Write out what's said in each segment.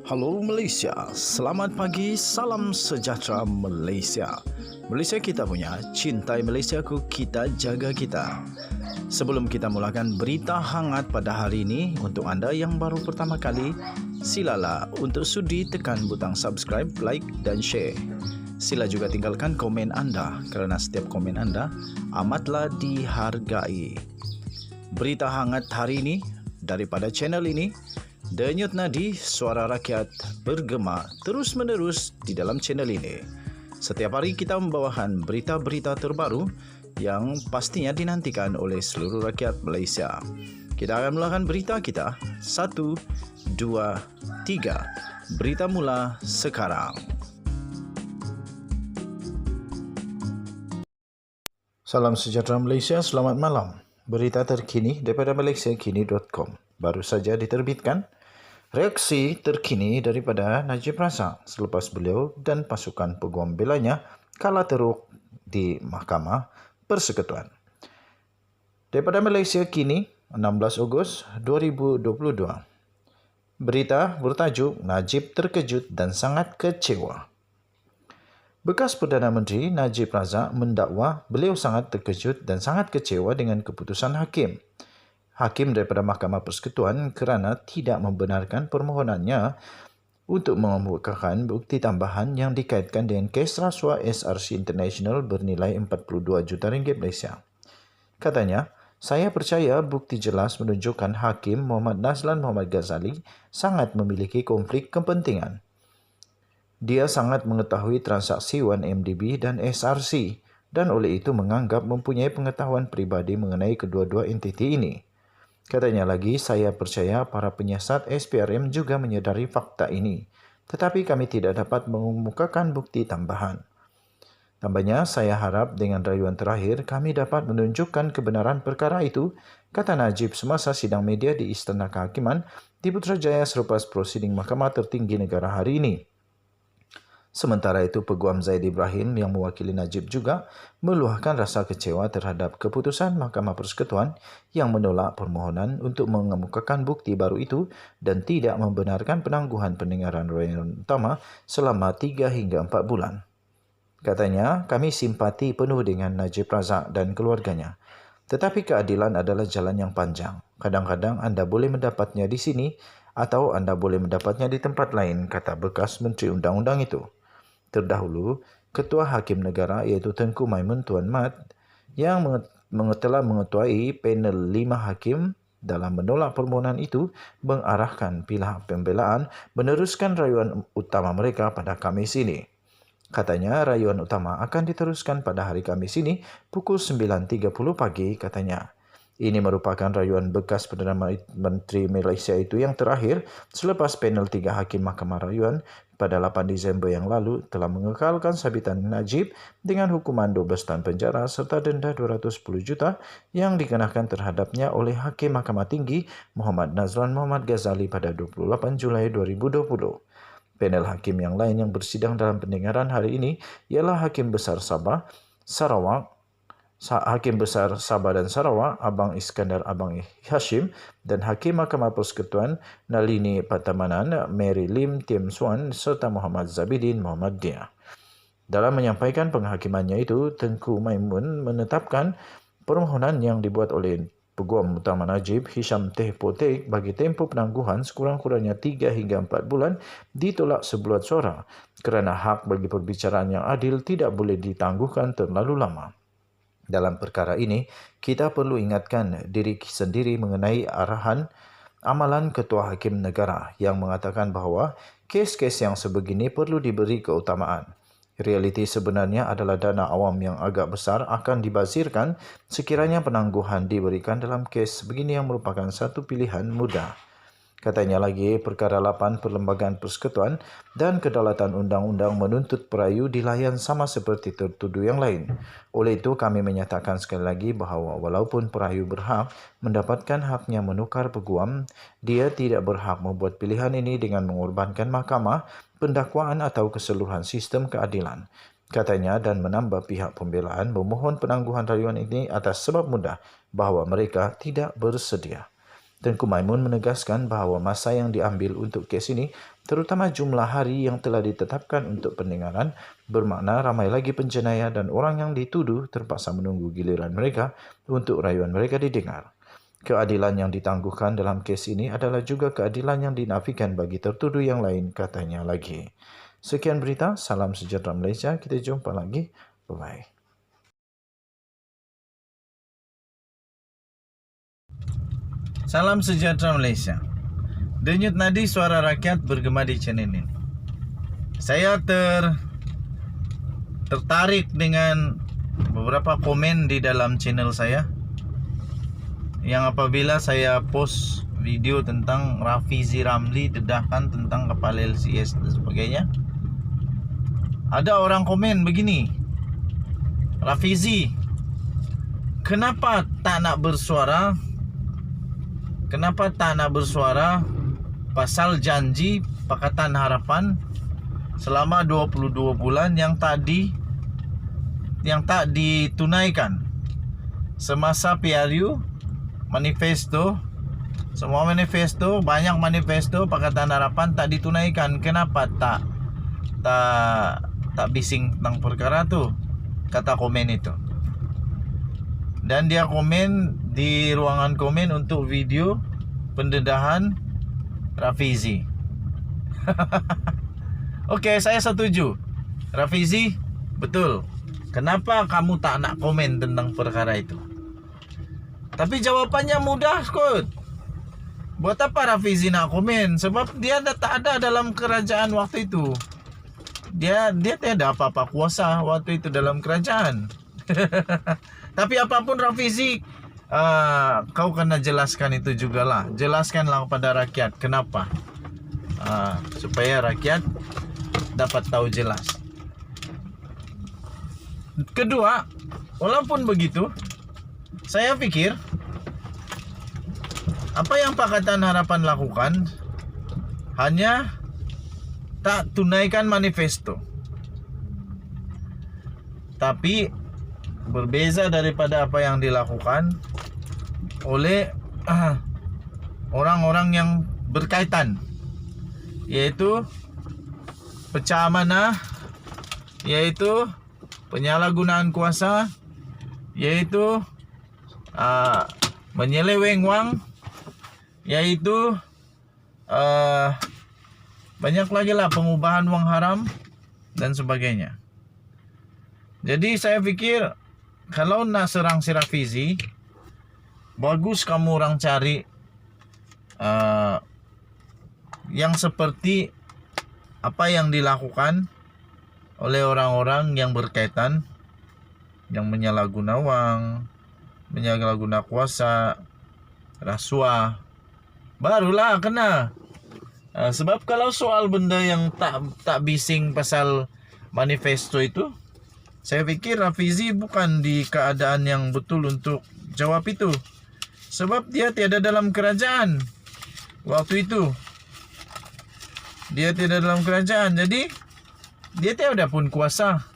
Halo Malaysia, selamat pagi, salam sejahtera Malaysia. Malaysia kita punya, cintai Malaysiaku, kita jaga kita. Sebelum kita mulakan berita hangat pada hari ini, untuk anda yang baru pertama kali, silalah untuk sudi tekan butang subscribe, like dan share. Sila juga tinggalkan komen anda kerana setiap komen anda amatlah dihargai. Berita hangat hari ini daripada channel ini, Denyut nadi suara rakyat bergema terus-menerus di dalam channel ini. Setiap hari kita membawakan berita-berita terbaru yang pastinya dinantikan oleh seluruh rakyat Malaysia. Kita akan mulakan berita kita. 1, 2, 3. Berita mula sekarang. Salam sejahtera Malaysia, selamat malam. Berita terkini daripada malaysiakini.com baru saja diterbitkan. Reaksi terkini daripada Najib Razak selepas beliau dan pasukan peguam belanya kalah teruk di Mahkamah Persekutuan. Daripada Malaysia Kini, 16 Ogos 2022. Berita bertajuk Najib terkejut dan sangat kecewa. Bekas Perdana Menteri Najib Razak mendakwa beliau sangat terkejut dan sangat kecewa dengan keputusan hakim. Hakim daripada Mahkamah Persekutuan kerana tidak membenarkan permohonannya untuk mengemukakan bukti tambahan yang dikaitkan dengan kes rasuah SRC International bernilai 42 juta ringgit Malaysia. Katanya, saya percaya bukti jelas menunjukkan Hakim Muhammad Nazlan Muhammad Ghazali sangat memiliki konflik kepentingan. Dia sangat mengetahui transaksi 1MDB dan SRC dan oleh itu menganggap mempunyai pengetahuan peribadi mengenai kedua-dua entiti ini. Katanya lagi, saya percaya para penyiasat SPRM juga menyedari fakta ini, tetapi kami tidak dapat mengemukakan bukti tambahan. Tambahnya, saya harap dengan rayuan terakhir kami dapat menunjukkan kebenaran perkara itu, kata Najib semasa sidang media di Istana Kehakiman di Putrajaya selepas prosiding Mahkamah Tertinggi Negara hari ini. Sementara itu, Peguam Zaid Ibrahim yang mewakili Najib juga meluahkan rasa kecewa terhadap keputusan Mahkamah Persekutuan yang menolak permohonan untuk mengemukakan bukti baru itu dan tidak membenarkan penangguhan pendengaran rayuan utama selama 3 hingga 4 bulan. Katanya, kami simpati penuh dengan Najib Razak dan keluarganya. Tetapi keadilan adalah jalan yang panjang. Kadang-kadang anda boleh mendapatnya di sini atau anda boleh mendapatnya di tempat lain, kata bekas Menteri Undang-Undang itu. Terdahulu, Ketua Hakim Negara iaitu Tengku Maimun Tuan Mat yang telah mengetuai panel 5 hakim dalam menolak permohonan itu mengarahkan pihak pembelaan meneruskan rayuan utama mereka pada Khamis ini. Katanya rayuan utama akan diteruskan pada hari Khamis ini pukul 9.30 pagi katanya. Ini merupakan rayuan bekas Perdana Menteri Malaysia itu yang terakhir selepas panel 3 hakim Mahkamah Rayuan pada 8 Disember yang lalu telah mengekalkan sabitan Najib dengan hukuman 12 tahun penjara serta denda 210 juta yang dikenakan terhadapnya oleh Hakim Mahkamah Tinggi Muhammad Nazlan Muhammad Ghazali pada 28 Julai 2020. Panel hakim yang lain yang bersidang dalam pendengaran hari ini ialah Hakim Besar Sabah, Sarawak, Hakim Besar Sabah dan Sarawak, Abang Iskandar Abang Hashim dan Hakim Mahkamah Persekutuan Nalini Patamanan, Mary Lim Tiem Suan serta Muhammad Zabidin Muhammad Dia. Dalam menyampaikan penghakimannya itu, Tengku Maimun menetapkan permohonan yang dibuat oleh Peguam Utama Najib, Hisham Teh Potek bagi tempoh penangguhan sekurang-kurangnya 3 hingga 4 bulan ditolak sebulat suara kerana hak bagi perbicaraan yang adil tidak boleh ditangguhkan terlalu lama. Dalam perkara ini, kita perlu ingatkan diri sendiri mengenai arahan amalan Ketua Hakim Negara yang mengatakan bahawa kes-kes yang sebegini perlu diberi keutamaan. Realiti sebenarnya adalah dana awam yang agak besar akan dibazirkan sekiranya penangguhan diberikan dalam kes sebegini yang merupakan satu pilihan mudah. Katanya lagi, perkara 8 Perlembagaan Persekutuan dan Kedaulatan Undang-Undang menuntut perayu dilayan sama seperti tertuduh yang lain. Oleh itu, kami menyatakan sekali lagi bahawa walaupun perayu berhak mendapatkan haknya menukar peguam, dia tidak berhak membuat pilihan ini dengan mengorbankan mahkamah, pendakwaan atau keseluruhan sistem keadilan. Katanya dan menambah pihak pembelaan memohon penangguhan rayuan ini atas sebab mudah bahawa mereka tidak bersedia. Tengku Maimun menegaskan bahawa masa yang diambil untuk kes ini, terutama jumlah hari yang telah ditetapkan untuk pendengaran, bermakna ramai lagi penjenayah dan orang yang dituduh terpaksa menunggu giliran mereka untuk rayuan mereka didengar. Keadilan yang ditangguhkan dalam kes ini adalah juga keadilan yang dinafikan bagi tertuduh yang lain, katanya lagi. Sekian berita, salam sejahtera Malaysia, kita jumpa lagi, bye-bye. Salam sejahtera Malaysia. Denyut nadi suara rakyat bergema di channel ini. Saya tertarik dengan beberapa komen di dalam channel saya, yang apabila saya post video tentang Rafizi Ramli dedahkan tentang kepala LCS dan sebagainya, ada orang komen begini, Rafizi, kenapa tak nak bersuara? Kenapa tak nak bersuara pasal janji Pakatan Harapan selama 22 bulan yang tak ditunaikan? Semasa PRU, manifesto, semua manifesto, banyak manifesto Pakatan Harapan tak ditunaikan. Kenapa tak bising tentang perkara tu? Kata komen itu. Dan dia komen di ruangan komen untuk video pendedahan Rafizi. Okey, saya setuju. Rafizi, betul. Kenapa kamu tak nak komen tentang perkara itu? Tapi jawapannya mudah kot. Buat apa Rafizi nak komen? Sebab dia tak ada dalam kerajaan waktu itu. Dia tiada apa-apa kuasa waktu itu dalam kerajaan. Tapi apapun Rafizi, kau kena jelaskan itu jugalah. Jelaskanlah kepada rakyat kenapa, supaya rakyat dapat tahu jelas. Kedua, walaupun begitu, saya pikir apa yang Pakatan Harapan lakukan hanya tak tunaikan manifesto. Tapi berbeza daripada apa yang dilakukan oleh orang-orang yang berkaitan, yaitu pecah amanah, yaitu penyalahgunaan kuasa, yaitu menyeleweng wang, yaitu banyak lagi lah, pengubahan wang haram dan sebagainya. Jadi saya pikir kalau nak serang si Rafizi, bagus kamu orang cari yang seperti apa yang dilakukan oleh orang-orang yang berkaitan, yang menyalahguna wang, menyalahguna kuasa, rasuah, barulah kena. Sebab kalau soal benda yang tak bising pasal manifesto itu, saya pikir Rafizi bukan di keadaan yang betul untuk jawab itu. Sebab dia tiada dalam kerajaan waktu itu. Dia tiada dalam kerajaan, jadi dia tiada pun kuasa.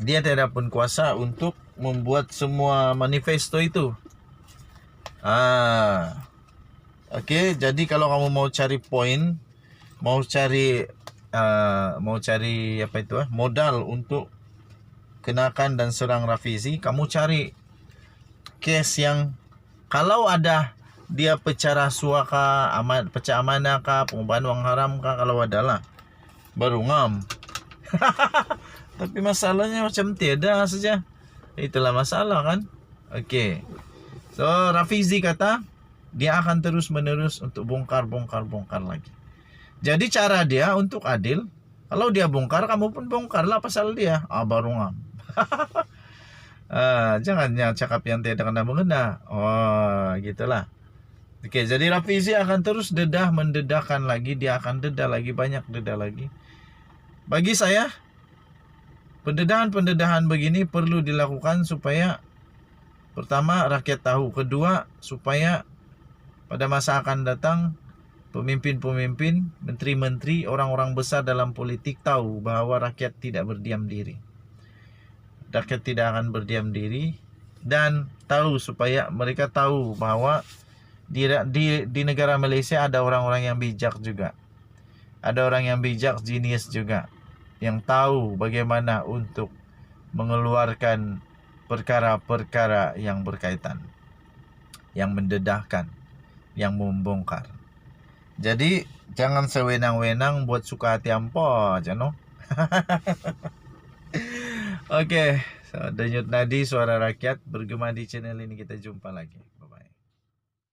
Dia tiada pun kuasa untuk membuat semua manifesto itu. Okey, jadi kalau kamu mau cari poin, mau cari apa itu modal untuk kenakan dan serang Rafizi, kamu cari kes yang kalau ada dia pecah rasuah kah, pecah amanah kah, pengubahan wang haram kah, kalau ada lah baru ngam. Tapi masalahnya macam tiada saja. Itulah masalah kan. Okey, so Rafizi kata dia akan terus menerus untuk bongkar lagi. Jadi cara dia untuk adil, kalau dia bongkar, kamu pun bongkarlah pasal dia. Baru ngam. Jangan cakap yang tidak kena mengena. Gitulah. Okey, jadi Rafizi akan terus mendedahkan lagi. Dia akan dedah lagi, banyak dedah lagi. Bagi saya, pendedahan begini perlu dilakukan supaya pertama rakyat tahu, kedua supaya pada masa akan datang pemimpin-pemimpin, menteri-menteri, orang-orang besar dalam politik tahu bahawa rakyat tidak berdiam diri. Rakyat tidak akan berdiam diri, dan tahu supaya mereka tahu bahawa Di negara Malaysia ada orang-orang yang bijak juga. Ada orang yang bijak, genius juga, yang tahu bagaimana untuk mengeluarkan perkara-perkara yang berkaitan, yang mendedahkan, yang membongkar. Jadi jangan sewenang-wenang buat suka hati ampo aja no. Oke, so, Denyut Nadi Suara Rakyat bergema di channel ini, kita jumpa lagi.